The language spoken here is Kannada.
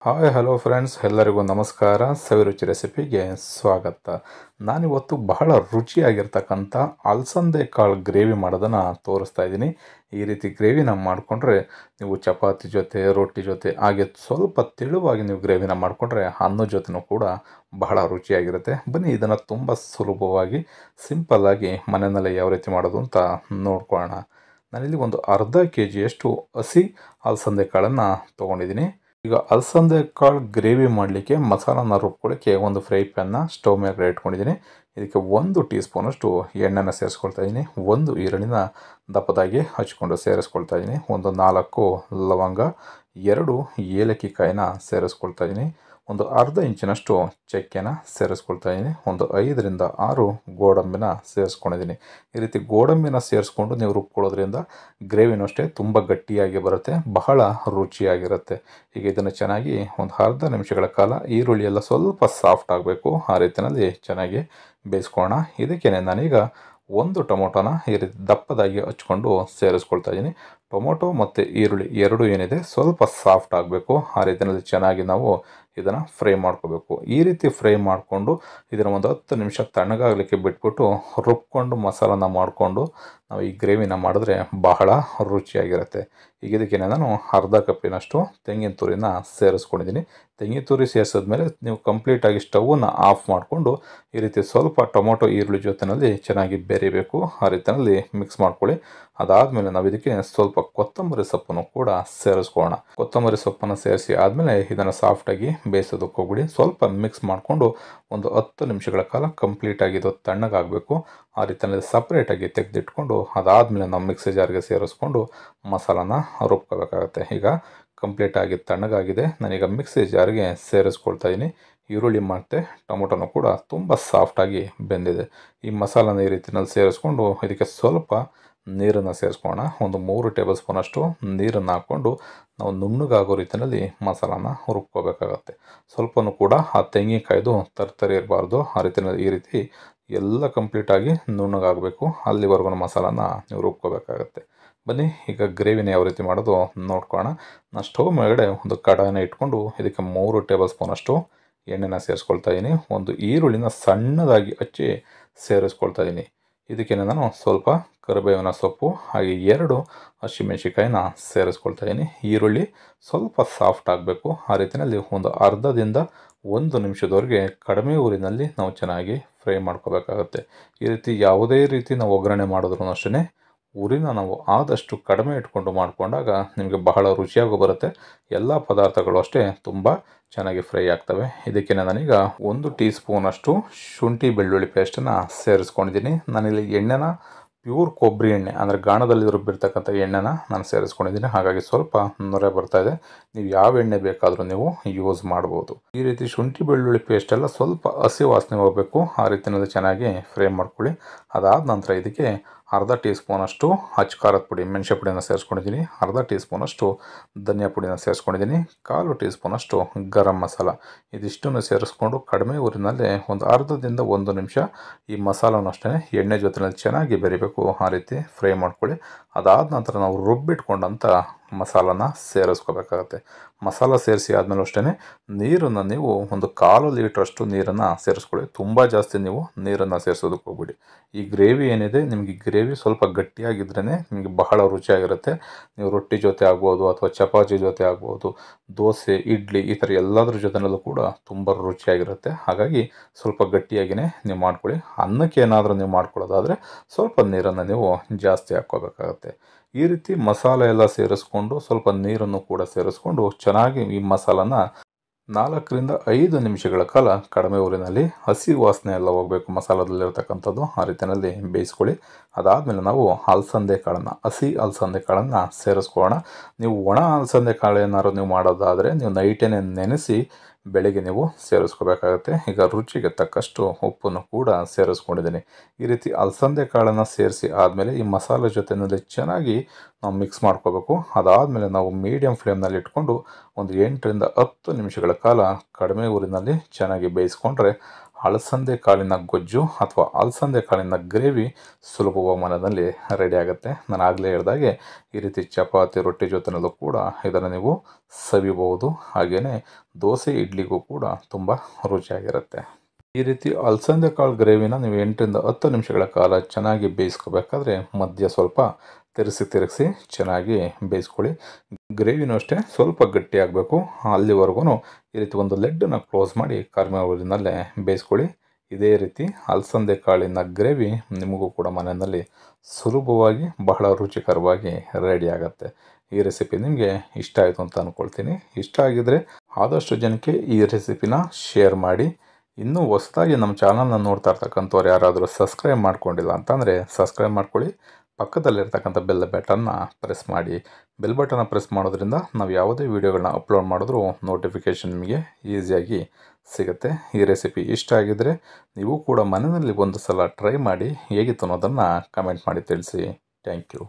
ಹಾಯ್ ಹಲೋ ಫ್ರೆಂಡ್ಸ್, ಎಲ್ಲರಿಗೂ ನಮಸ್ಕಾರ. ಸವಿರುಚಿ ರೆಸಿಪಿಗೆ ಸ್ವಾಗತ. ನಾನಿವತ್ತು ಬಹಳ ರುಚಿಯಾಗಿರ್ತಕ್ಕಂಥ ಅಲಸಂದೆ ಕಾಳು ಗ್ರೇವಿ ಮಾಡೋದನ್ನು ತೋರಿಸ್ತಾ ಇದ್ದೀನಿ. ಈ ರೀತಿ ಗ್ರೇವಿನ ಮಾಡಿಕೊಂಡ್ರೆ ನೀವು ಚಪಾತಿ ಜೊತೆ, ರೊಟ್ಟಿ ಜೊತೆ, ಹಾಗೆ ಸ್ವಲ್ಪ ತೆಳುವಾಗಿ ನೀವು ಗ್ರೇವಿನ ಮಾಡಿಕೊಂಡ್ರೆ ಅನ್ನದ ಜೊತೆನೂ ಕೂಡ ಬಹಳ ರುಚಿಯಾಗಿರುತ್ತೆ. ಬನ್ನಿ, ಇದನ್ನು ತುಂಬ ಸುಲಭವಾಗಿ ಸಿಂಪಲ್ಲಾಗಿ ಮನೆಯಲ್ಲೇ ಯಾವ ರೀತಿ ಮಾಡೋದು ಅಂತ ನೋಡ್ಕೊಳ್ಳೋಣ. ನಾನಿಲ್ಲಿ ಒಂದು ಅರ್ಧ ಕೆಜಿಯಷ್ಟು ಹಸಿ ಅಲಸಂದೆ ಕಾಳನ್ನು ತೊಗೊಂಡಿದ್ದೀನಿ. ಈಗ ಅಲಸಂದೆ ಕಾಳು ಗ್ರೇವಿ ಮಾಡಲಿಕ್ಕೆ ಮಸಾಲಾನ ರುಬ್ಕೊಳ್ಳೋಕ್ಕೆ ಒಂದು ಫ್ರೈ ಪ್ಯಾನ್ನ ಸ್ಟವ್ ಮೇಲೆ ಇಟ್ಕೊಂಡಿದ್ದೀನಿ. ಇದಕ್ಕೆ 1 ಟೀ ಸ್ಪೂನಷ್ಟು ಎಣ್ಣೆನ ಸೇರಿಸ್ಕೊಳ್ತಾ ಇದ್ದೀನಿ. 1 ಈರುಳ್ಳಿನ ದಪ್ಪದಾಗಿ ಹಚ್ಕೊಂಡು ಸೇರಿಸ್ಕೊಳ್ತಾ ಇದ್ದೀನಿ. ಒಂದು 4 ಲವಂಗ, 2 ಏಲಕ್ಕಿ ಕಾಯಿನ ಸೇರಿಸ್ಕೊಳ್ತಾ ಇದ್ದೀನಿ. ಒಂದು ಅರ್ಧ ಇಂಚಿನಷ್ಟು ಚಕ್ಕೆನ ಸೇರಿಸ್ಕೊಳ್ತಾ ಇದ್ದೀನಿ. ಒಂದು 5ರಿಂದ 6 ಗೋಡಂಬಿನ ಸೇರಿಸ್ಕೊಂಡಿದ್ದೀನಿ. ಈ ರೀತಿ ಗೋಡಂಬಿನ ಸೇರಿಸ್ಕೊಂಡು ನೀವು ರುಬ್ಕೊಳ್ಳೋದ್ರಿಂದ ಗ್ರೇವಿನೂ ಅಷ್ಟೇ ತುಂಬ ಗಟ್ಟಿಯಾಗಿ ಬರುತ್ತೆ, ಬಹಳ ರುಚಿಯಾಗಿರುತ್ತೆ. ಈಗ ಇದನ್ನು ಚೆನ್ನಾಗಿ ಒಂದು ಅರ್ಧ ನಿಮಿಷಗಳ ಕಾಲ ಈರುಳ್ಳಿ ಎಲ್ಲ ಸ್ವಲ್ಪ ಸಾಫ್ಟ್ ಆಗಬೇಕು, ಆ ರೀತಿಯಲ್ಲಿ ಚೆನ್ನಾಗಿ ಬೇಯಿಸ್ಕೊಳ್ಳೋಣ. ಇದಕ್ಕೇನೆ ನಾನೀಗ 1 ಟೊಮೊಟೊನ ಈ ರೀತಿ ದಪ್ಪದಾಗಿ ಹಚ್ಕೊಂಡು ಸೇರಿಸ್ಕೊಳ್ತಾ ಇದ್ದೀನಿ. ಟೊಮೊಟೊ ಮತ್ತು ಈರುಳ್ಳಿ ಎರಡೂ ಏನಿದೆ ಸ್ವಲ್ಪ ಸಾಫ್ಟ್ ಆಗಬೇಕು, ಆ ರೀತಿಯಲ್ಲಿ ಚೆನ್ನಾಗಿ ನಾವು ಇದನ್ನು ಫ್ರೈ ಮಾಡ್ಕೋಬೇಕು. ಈ ರೀತಿ ಫ್ರೈ ಮಾಡಿಕೊಂಡು ಇದನ್ನು ಒಂದು 10 ನಿಮಿಷ ತಣ್ಣಗಾಗಲಿಕ್ಕೆ ಬಿಟ್ಬಿಟ್ಟು ರುಬ್ಕೊಂಡು ಮಸಾಲಾನ ಮಾಡಿಕೊಂಡು ನಾವು ಈ ಗ್ರೇವಿನ ಮಾಡಿದ್ರೆ ಬಹಳ ರುಚಿಯಾಗಿರುತ್ತೆ. ಈಗ ಇದಕ್ಕೇನೆ ನಾನು ಅರ್ಧ ಕಪ್ಪಿನಷ್ಟು ತೆಂಗಿನ ತುರಿನ ಸೇರಿಸ್ಕೊಂಡಿದ್ದೀನಿ. ತೆಂಗಿನ ತುರಿ ಸೇರಿಸಿದ್ಮೇಲೆ ನೀವು ಕಂಪ್ಲೀಟಾಗಿ ಸ್ಟವನ್ನು ಆಫ್ ಮಾಡಿಕೊಂಡು ಈ ರೀತಿ ಸ್ವಲ್ಪ ಟೊಮೊಟೊ ಈರುಳ್ಳಿ ಜೊತೆಯಲ್ಲಿ ಚೆನ್ನಾಗಿ ಬೆರಿಬೇಕು, ಆ ರೀತಿಯಲ್ಲಿ ಮಿಕ್ಸ್ ಮಾಡ್ಕೊಳ್ಳಿ. ಅದಾದಮೇಲೆ ನಾವು ಇದಕ್ಕೆ ಸ್ವಲ್ಪ ಕೊತ್ತಂಬರಿ ಸೊಪ್ಪನ್ನು ಕೂಡ ಸೇರಿಸ್ಕೊಳ್ಳೋಣ. ಕೊತ್ತಂಬರಿ ಸೊಪ್ಪನ್ನು ಸೇರಿಸಿ ಆದಮೇಲೆ ಇದನ್ನು ಸಾಫ್ಟಾಗಿ ಬೇಯಿಸೋದಕ್ಕೆ ಹೋಗ್ಬಿಡಿ. ಸ್ವಲ್ಪ ಮಿಕ್ಸ್ ಮಾಡಿಕೊಂಡು ಒಂದು 10 ನಿಮಿಷಗಳ ಕಾಲ ಕಂಪ್ಲೀಟಾಗಿ ಇದು ತಣ್ಣಗಾಗಬೇಕು. ಆ ರೀತಿಯಲ್ಲಿ ಸಪ್ರೇಟಾಗಿ ತೆಗೆದಿಟ್ಕೊಂಡು ಅದಾದಮೇಲೆ ನಾವು ಮಿಕ್ಸಿ ಜಾರ್ಗೆ ಸೇರಿಸ್ಕೊಂಡು ಮಸಾಲಾನ ರುಬ್ಕೋಬೇಕಾಗತ್ತೆ. ಈಗ ಕಂಪ್ಲೀಟಾಗಿ ತಣ್ಣಗಾಗಿದೆ. ನಾನೀಗ ಮಿಕ್ಸಿ ಜಾರ್ಗೆ ಸೇರಿಸ್ಕೊಳ್ತಾ ಇದ್ದೀನಿ. ಈರುಳ್ಳಿ ಮತ್ತು ಟೊಮೊಟೊನೂ ಕೂಡ ತುಂಬ ಸಾಫ್ಟಾಗಿ ಬೆಂದಿದೆ. ಈ ಮಸಾಲಾನ ಈ ರೀತಿಯಲ್ಲಿ ಸೇರಿಸ್ಕೊಂಡು ಇದಕ್ಕೆ ಸ್ವಲ್ಪ ನೀರನ್ನು ಸೇರಿಸ್ಕೊಳ್ಳೋಣ. ಒಂದು 3 ಟೇಬಲ್ ಸ್ಪೂನಷ್ಟು ನೀರನ್ನು ಹಾಕ್ಕೊಂಡು ನಾವು ನುಣ್ಣಗಾಗೋ ರೀತಿಯಲ್ಲಿ ಮಸಾಲಾನ ರುಬ್ಕೋಬೇಕಾಗತ್ತೆ. ಸ್ವಲ್ಪನೂ ಕೂಡ ಆ ತೆಂಗಿನಕಾಯ್ದು ತರ್ತರಿ ಇರಬಾರ್ದು, ಆ ರೀತಿಯಲ್ಲಿ ಈ ರೀತಿ ಎಲ್ಲ ಕಂಪ್ಲೀಟಾಗಿ ನುಣ್ಣಗಾಗಬೇಕು. ಅಲ್ಲಿವರೆಗೂ ಮಸಾಲಾನ ನೀವು ರುಬ್ಕೋಬೇಕಾಗತ್ತೆ. ಬನ್ನಿ, ಈಗ ಗ್ರೇವಿನ ಯಾವ ರೀತಿ ಮಾಡೋದು ನೋಡ್ಕೊಳ್ಳೋಣ. ನಾನು ಸ್ಟವ್ ಮೇಲ್ಗಡೆ ಒಂದು ಕಡಾಯಿನ ಇಟ್ಕೊಂಡು ಇದಕ್ಕೆ 3 ಟೇಬಲ್ ಸ್ಪೂನಷ್ಟು ಎಣ್ಣೆನ ಸೇರಿಸ್ಕೊಳ್ತಾ ಇದ್ದೀನಿ. ಒಂದು ಈರುಳ್ಳಿನ ಸಣ್ಣದಾಗಿ ಹಚ್ಚಿ ಸೇರಿಸ್ಕೊಳ್ತಾ ಇದ್ದೀನಿ. ಇದಕ್ಕೆ ನಾನು ಸ್ವಲ್ಪ ಕರಿಬೇವಿನ ಸೊಪ್ಪು ಹಾಗೆ 2 ಹಸಿಮೆಣಸಿಕಾಯಿನ ಸೇರಿಸ್ಕೊಳ್ತಾ ಇದ್ದೀನಿ. ಈರುಳ್ಳಿ ಸ್ವಲ್ಪ ಸಾಫ್ಟ್ ಆಗಬೇಕು, ಆ ರೀತಿಯಲ್ಲಿ ಒಂದು ಅರ್ಧದಿಂದ 1 ನಿಮಿಷದವರೆಗೆ ಕಡಿಮೆ ಊರಿನಲ್ಲಿ ನಾವು ಚೆನ್ನಾಗಿ ಫ್ರೈ ಮಾಡ್ಕೋಬೇಕಾಗತ್ತೆ. ಈ ರೀತಿ ಯಾವುದೇ ರೀತಿ ನಾವು ಒಗ್ಗರಣೆ ಮಾಡಿದ್ರೂ ಅಷ್ಟೇ ಉರಿನ ನಾವು ಆದಷ್ಟು ಕಡಿಮೆ ಇಟ್ಕೊಂಡು ಮಾಡಿಕೊಂಡಾಗ ನಿಮಗೆ ಬಹಳ ರುಚಿಯಾಗೂ ಬರುತ್ತೆ. ಎಲ್ಲ ಪದಾರ್ಥಗಳು ಅಷ್ಟೇ ತುಂಬ ಚೆನ್ನಾಗಿ ಫ್ರೈ ಆಗ್ತವೆ. ಇದಕ್ಕೆ ನಾನೀಗ 1 ಟೀ ಸ್ಪೂನಷ್ಟು ಶುಂಠಿ ಬೆಳ್ಳುಳ್ಳಿ ಪೇಸ್ಟನ್ನು ಸೇರಿಸ್ಕೊಂಡಿದ್ದೀನಿ. ನಾನಿಲ್ಲಿ ಎಣ್ಣೆನ ಪ್ಯೂರ್ ಕೊಬ್ಬರಿ ಎಣ್ಣೆ ಅಂದರೆ ಗಾಣದಲ್ಲಿ ರುಬ್ಬಿರ್ತಕ್ಕಂಥ ಎಣ್ಣೆನ ನಾನು ಸೇರಿಸ್ಕೊಂಡಿದ್ದೀನಿ, ಹಾಗಾಗಿ ಸ್ವಲ್ಪ ನೊರೆ ಬರ್ತಾ ಇದೆ. ನೀವು ಯಾವ ಎಣ್ಣೆ ಬೇಕಾದರೂ ನೀವು ಯೂಸ್ ಮಾಡ್ಬೋದು. ಈ ರೀತಿ ಶುಂಠಿ ಬೆಳ್ಳುಳ್ಳಿ ಪೇಸ್ಟೆಲ್ಲ ಸ್ವಲ್ಪ ಹಸಿ ವಾಸನೆ ಹೋಗಬೇಕು, ಆ ರೀತಿಯಲ್ಲಿ ಚೆನ್ನಾಗಿ ಫ್ರೈ ಮಾಡ್ಕೊಳ್ಳಿ. ಅದಾದ ನಂತರ ಇದಕ್ಕೆ ಅರ್ಧ ಟೀ ಸ್ಪೂನಷ್ಟು ಅಚ್ಚ ಖಾರದ ಪುಡಿ ಮೆಣಸೆ ಪುಡಿನ ಸೇರಿಸ್ಕೊಂಡಿದ್ದೀನಿ. ಅರ್ಧ ಟೀ ಸ್ಪೂನಷ್ಟು ಧನಿಯಾ ಪುಡಿನ ಸೇರಿಸ್ಕೊಂಡಿದ್ದೀನಿ. 1/4 ಟೀ ಸ್ಪೂನಷ್ಟು ಗರಂ ಮಸಾಲ ಇದಿಷ್ಟನ್ನು ಸೇರಿಸ್ಕೊಂಡು ಕಡಿಮೆ ಊರಿನಲ್ಲೇ ಒಂದು ಅರ್ಧದಿಂದ 1 ನಿಮಿಷ ಈ ಮಸಾಲನೂ ಅಷ್ಟೇ ಎಣ್ಣೆ ಜೊತೆಯಲ್ಲಿ ಚೆನ್ನಾಗಿ ಬೆರಿಬೇಕು, ಆ ರೀತಿ ಫ್ರೈ ಮಾಡ್ಕೊಳ್ಳಿ. ಅದಾದ ನಂತರ ನಾವು ರುಬ್ಬಿಟ್ಕೊಂಡಂಥ ಮಸಾಲಾನ ಸೇರಿಸ್ಕೋಬೇಕಾಗತ್ತೆ. ಮಸಾಲ ಸೇರಿಸಿ ಆದಮೇಲೆ ಅಷ್ಟೇ ನೀರನ್ನು ನೀವು ಒಂದು 1/4 ಲೀಟ್ರಷ್ಟು ನೀರನ್ನು ಸೇರಿಸ್ಕೊಳ್ಳಿ. ತುಂಬ ಜಾಸ್ತಿ ನೀವು ನೀರನ್ನು ಸೇರಿಸೋದಕ್ಕೆ ಹೋಗ್ಬಿಡಿ. ಈ ಗ್ರೇವಿ ಏನಿದೆ, ನಿಮಗೆ ಗ್ರೇವಿ ಸ್ವಲ್ಪ ಗಟ್ಟಿಯಾಗಿದ್ರೇ ನಿಮಗೆ ಬಹಳ ರುಚಿಯಾಗಿರುತ್ತೆ. ನೀವು ರೊಟ್ಟಿ ಜೊತೆ ಆಗ್ಬೋದು ಅಥವಾ ಚಪಾತಿ ಜೊತೆ ಆಗ್ಬೋದು, ದೋಸೆ, ಇಡ್ಲಿ ಈ ಥರ ಎಲ್ಲದ್ರ ಜೊತೆನಲ್ಲೂ ಕೂಡ ತುಂಬ ರುಚಿಯಾಗಿರುತ್ತೆ. ಹಾಗಾಗಿ ಸ್ವಲ್ಪ ಗಟ್ಟಿಯಾಗಿಯೇ ನೀವು ಮಾಡ್ಕೊಳ್ಳಿ. ಅನ್ನಕ್ಕೆ ಏನಾದರೂ ನೀವು ಮಾಡ್ಕೊಳ್ಳೋದಾದರೆ ಸ್ವಲ್ಪ ನೀರನ್ನು ನೀವು ಜಾಸ್ತಿ ಹಾಕ್ಕೋಬೇಕಾಗತ್ತೆ. ಈ ರೀತಿ ಮಸಾಲೆ ಎಲ್ಲ ಸೇರಿಸ್ಕೊಂಡು ಸ್ವಲ್ಪ ನೀರನ್ನು ಕೂಡ ಸೇರಿಸ್ಕೊಂಡು ಚೆನ್ನಾಗಿ ಈ ಮಸಾಲಾನ 4ರಿಂದ 5 ನಿಮಿಷಗಳ ಕಾಲ ಕಡಿಮೆ ಊರಿನಲ್ಲಿ ಹಸಿ ವಾಸನೆ ಎಲ್ಲ ಹೋಗಬೇಕು ಮಸಾಲದಲ್ಲಿರ್ತಕ್ಕಂಥದ್ದು, ಆ ರೀತಿಯಲ್ಲಿ ಬೇಯಿಸ್ಕೊಳ್ಳಿ. ಅದಾದಮೇಲೆ ನಾವು ಅಲಸಂದೆ ಕಾಳನ್ನು, ಹಸಿ ಅಲಸಂದೆ ಕಾಳನ್ನು ಸೇರಿಸ್ಕೊಳ್ಳೋಣ. ನೀವು ಒಣ ಅಲಸಂದೆ ಕಾಳು ಏನಾದ್ರು ನೀವು ಮಾಡೋದಾದರೆ ನೀವು ನೈಟೇನೆ ನೆನೆಸಿ ಬೆಳಗ್ಗೆ ನೀವು ಸೇರಿಸ್ಕೋಬೇಕಾಗತ್ತೆ. ಈಗ ರುಚಿಗೆ ತಕ್ಕಷ್ಟು ಉಪ್ಪನ್ನು ಕೂಡ ಸೇರಿಸ್ಕೊಂಡಿದ್ದೀನಿ. ಈ ರೀತಿ ಅಲಸಂದೆ ಕಾಳನ್ನು ಸೇರಿಸಿ ಆದಮೇಲೆ ಈ ಮಸಾಲೆ ಜೊತೆಯಲ್ಲಿ ಚೆನ್ನಾಗಿ ನಾವು ಮಿಕ್ಸ್ ಮಾಡ್ಕೋಬೇಕು. ಅದಾದಮೇಲೆ ನಾವು ಮೀಡಿಯಮ್ ಫ್ಲೇಮ್ನಲ್ಲಿ ಇಟ್ಕೊಂಡು ಒಂದು 8ರಿಂದ 10 ನಿಮಿಷಗಳ ಕಾಲ ಕಡಿಮೆ ಊರಿನಲ್ಲಿ ಚೆನ್ನಾಗಿ ಬೇಯಿಸ್ಕೊಂಡ್ರೆ ಅಲಸಂದೆ ಕಾಳಿನ ಗೊಜ್ಜು ಅಥವಾ ಅಲಸಂದೆ ಕಾಳಿನ ಗ್ರೇವಿ ಸುಲಭವಾಗಿ ಮನೆಯಲ್ಲಿ ರೆಡಿ ಆಗುತ್ತೆ. ನಾನು ಆಗಲೇ ಹೇಳಿದಾಗೆ ಈ ರೀತಿ ಚಪಾತಿ ರೊಟ್ಟಿ ಜೊತೆನಲ್ಲೂ ಕೂಡ ಇದನ್ನು ನೀವು ಸವಿಬಹುದು. ಹಾಗೆಯೇ ದೋಸೆ ಇಡ್ಲಿಗೂ ಕೂಡ ತುಂಬ ರುಚಿಯಾಗಿರುತ್ತೆ. ಈ ರೀತಿ ಅಲಸಂದೆ ಕಾಳು ಗ್ರೇವಿನ ನೀವು 8ರಿಂದ 10 ನಿಮಿಷಗಳ ಕಾಲ ಚೆನ್ನಾಗಿ ಬೇಯಿಸ್ಕೋಬೇಕಾದ್ರೆ ಮಧ್ಯ ಸ್ವಲ್ಪ ತಿರುಗಿಸಿ ಚೆನ್ನಾಗಿ ಬೇಯಿಸ್ಕೊಳ್ಳಿ. ಗ್ರೇವಿನೂ ಅಷ್ಟೇ ಸ್ವಲ್ಪ ಗಟ್ಟಿಯಾಗಬೇಕು. ಅಲ್ಲಿವರೆಗೂ ಈ ರೀತಿ ಒಂದು ಲೆಡ್ಡನ್ನು ಕ್ಲೋಸ್ ಮಾಡಿ ಕಡಿಮೆ ಊರಿನಲ್ಲೇ ಬೇಯಿಸ್ಕೊಳ್ಳಿ. ಇದೇ ರೀತಿ ಅಲಸಂದೆ ಕಾಳಿನ ಗ್ರೇವಿ ನಿಮಗೂ ಕೂಡ ಮನೆಯಲ್ಲಿ ಸುಲಭವಾಗಿ ಬಹಳ ರುಚಿಕರವಾಗಿ ರೆಡಿ ಆಗುತ್ತೆ. ಈ ರೆಸಿಪಿ ನಿಮಗೆ ಇಷ್ಟ ಆಯಿತು ಅಂತ ಅಂದ್ಕೊಳ್ತೀನಿ. ಇಷ್ಟ ಆಗಿದರೆ ಆದಷ್ಟು ಜನಕ್ಕೆ ಈ ರೆಸಿಪಿನ ಶೇರ್ ಮಾಡಿ. ಇನ್ನೂ ಹೊಸದಾಗಿ ನಮ್ಮ ಚಾನಲ್ನ ನೋಡ್ತಾ ಇರ್ತಕ್ಕಂಥವ್ರು ಯಾರಾದರೂ ಸಬ್ಸ್ಕ್ರೈಬ್ ಮಾಡ್ಕೊಂಡಿಲ್ಲ ಅಂತಂದರೆ ಸಬ್ಸ್ಕ್ರೈಬ್ ಮಾಡ್ಕೊಳ್ಳಿ. ಪಕ್ಕದಲ್ಲಿರ್ತಕ್ಕಂಥ ಬೆಲ್ ಬಟನ್ನ ಪ್ರೆಸ್ ಮಾಡಿ. ಬೆಲ್ ಬಟನ್ನ ಪ್ರೆಸ್ ಮಾಡೋದ್ರಿಂದ ನಾವು ಯಾವುದೇ ವೀಡಿಯೋಗಳನ್ನ ಅಪ್ಲೋಡ್ ಮಾಡಿದ್ರೂ ನೋಟಿಫಿಕೇಷನ್ ನಿಮಗೆ ಈಸಿಯಾಗಿ ಸಿಗುತ್ತೆ. ಈ ರೆಸಿಪಿ ಇಷ್ಟ ಆಗಿದ್ದರೆ ನೀವು ಕೂಡ ಮನೆಯಲ್ಲಿ ಒಂದು ಸಲ ಟ್ರೈ ಮಾಡಿ ಹೇಗಿತ್ತು ಅನ್ನೋದನ್ನು ಕಮೆಂಟ್ ಮಾಡಿ ತಿಳಿಸಿ. Thank you.